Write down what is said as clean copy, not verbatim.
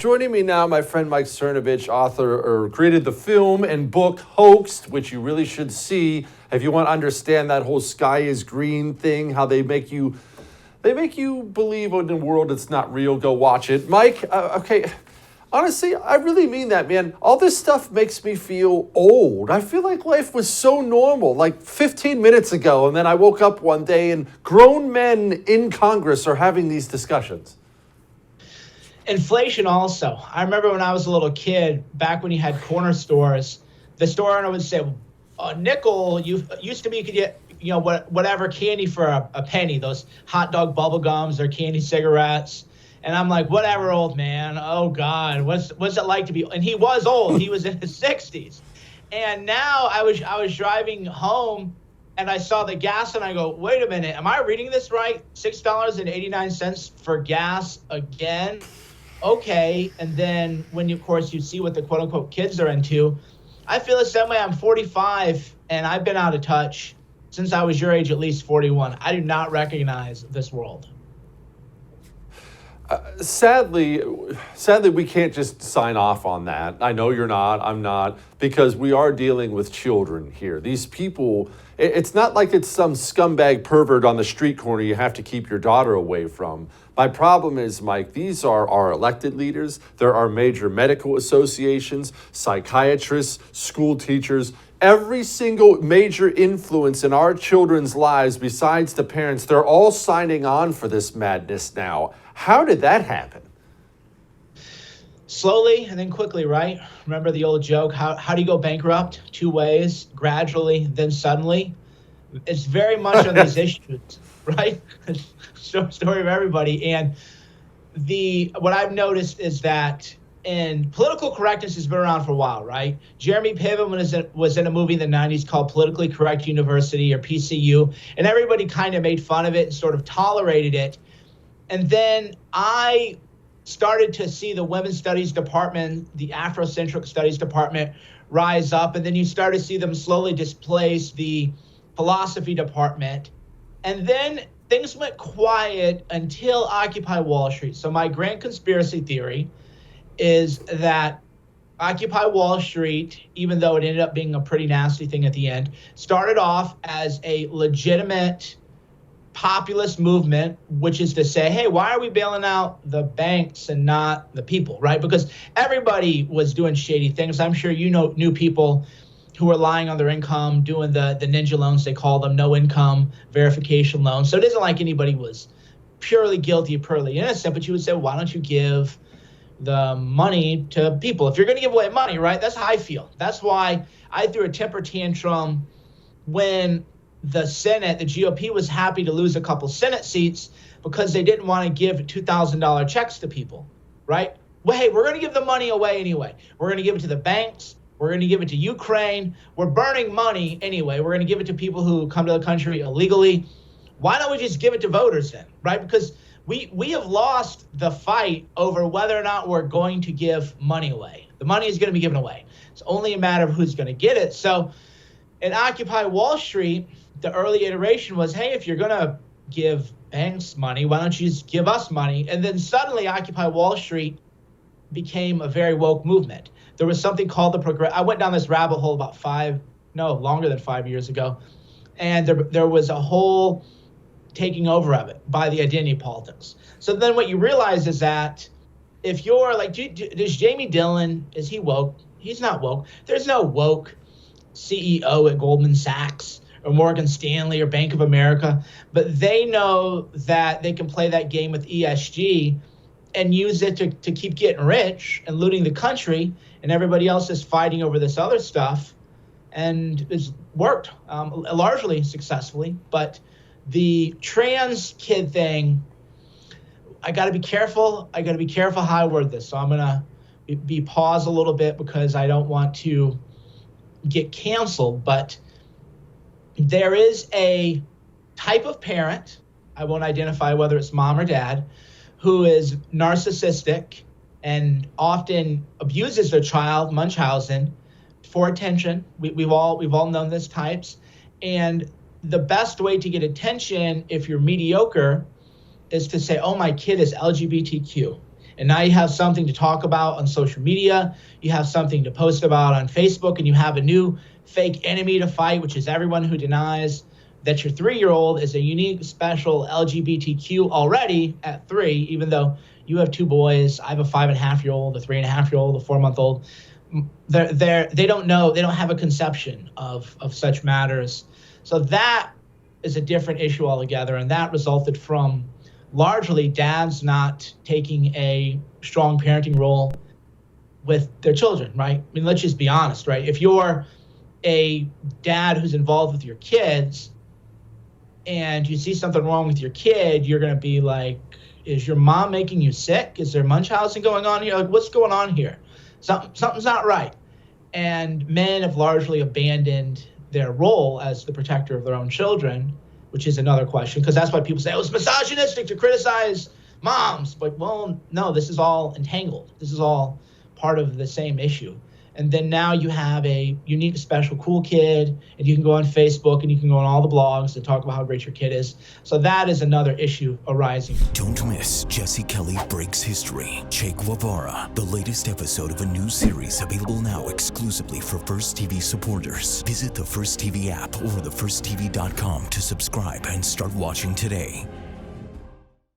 Joining me now, my friend Mike Cernovich, author or created the film and book Hoaxed, which you really should see if you want to understand that whole sky is green thing, how they make you believe in a world that's not real. Go watch it. Mike, okay, honestly, I really mean that, man. All this stuff makes me feel old. I feel like life was so normal, like 15 minutes ago, and then I woke up one day and grown men in Congress are having these discussions. Inflation also. I remember when I was a little kid, back when you had corner stores, the store owner would say, a nickel, used to be you could get, whatever candy for a penny, those hot dog bubble gums or candy cigarettes. And I'm like, whatever, old man. Oh God, what's it like to be? And he was old. He was in his 60s. And now I was driving home and I saw the gas and I go, wait a minute, am I reading this right? $6.89 for gas again? Okay. And then when of course you see what the quote unquote kids are into, I feel the same way. I'm 45 and I've been out of touch since I was your age, at least 41. I do not recognize this world. Sadly, we can't just sign off on that. I know you're not, I'm not, because we are dealing with children here. These people, it's not like it's some scumbag pervert on the street corner you have to keep your daughter away from. My problem is, Mike, these are our elected leaders. There are major medical associations, psychiatrists, school teachers. Every single major influence in our children's lives, besides the parents, they're all signing on for this madness now. How did that happen? Slowly and then quickly, right? Remember the old joke, how do you go bankrupt? Two ways, gradually, then suddenly. It's very much on these issues, right? Story of everybody. And what I've noticed is that, and political correctness has been around for a while, right? Jeremy Piven was in a movie in the 90s called Politically Correct University, or PCU, and everybody kind of made fun of it and sort of tolerated it. And then I started to see the women's studies department, the Afrocentric studies department rise up, and then you start to see them slowly displace the philosophy department. And then things went quiet until Occupy Wall Street. So my grand conspiracy theory is that Occupy Wall Street, even though it ended up being a pretty nasty thing at the end, started off as a legitimate populist movement, which is to say, hey, why are we bailing out the banks and not the people, right? Because everybody was doing shady things. I'm sure knew people who were lying on their income, doing the ninja loans, they call them, no income verification loans. So it isn't like anybody was purely guilty, purely innocent, but you would say, why don't you give the money to people? If you're going to give away money, right? That's how I feel. That's why I threw a temper tantrum when the Senate, the GOP, was happy to lose a couple Senate seats because they didn't want to give $2,000 checks to people, right? Well, hey, we're going to give the money away anyway. We're going to give it to the banks. We're going to give it to Ukraine. We're burning money anyway. We're going to give it to people who come to the country illegally. Why don't we just give it to voters then, right? Because we have lost the fight over whether or not we're going to give money away. The money is going to be given away. It's only a matter of who's going to get it. So in Occupy Wall Street, the early iteration was, hey, if you're going to give banks money, why don't you just give us money? And then suddenly Occupy Wall Street became a very woke movement. There was something called I went down this rabbit hole longer than 5 years ago. And there was a whole taking over of it by the identity politics. So then what you realize is that if you're like, is Jamie Dillon, is he woke? He's not woke. There's no woke CEO at Goldman Sachs or Morgan Stanley or Bank of America, but they know that they can play that game with ESG and use it to keep getting rich and looting the country, and everybody else is fighting over this other stuff, and it's worked largely successfully. But the trans kid thing, I got to be careful. I got to be careful how I word this. So I'm going to be pause a little bit because I don't want to get canceled, but there is a type of parent, I won't identify whether it's mom or dad, who is narcissistic and often abuses their child, Munchausen, for attention. We've all known these types. And the best way to get attention if you're mediocre is to say, oh, my kid is LGBTQ. And now you have something to talk about on social media. You have something to post about on Facebook, and you have a new fake enemy to fight, which is everyone who denies that your 3-year-old is a unique, special LGBTQ already at 3, even though you have 2 boys. I have a 5.5-year-old, a 3.5-year-old, a 4-month-old. They don't know. They don't have a conception of such matters. So that is a different issue altogether, and that resulted from largely dads not taking a strong parenting role with their children, right? I mean, let's just be honest, right? If you're a dad who's involved with your kids and you see something wrong with your kid, you're going to be like, is your mom making you sick? Is there Munchausen going on here? Like, what's going on here? Something's not right. And men have largely abandoned their role as the protector of their own children, which is another question, because that's why people say, oh, it's misogynistic to criticize moms. But, well, no, this is all entangled. This is all part of the same issue. And then now you have a unique, special, cool kid, and you can go on Facebook and you can go on all the blogs and talk about how great your kid is. So that is another issue arising. Don't miss Jesse Kelly Breaks History, Che Guevara, the latest episode of a new series available now exclusively for First TV supporters. Visit the First TV app or thefirsttv.com to subscribe and start watching today.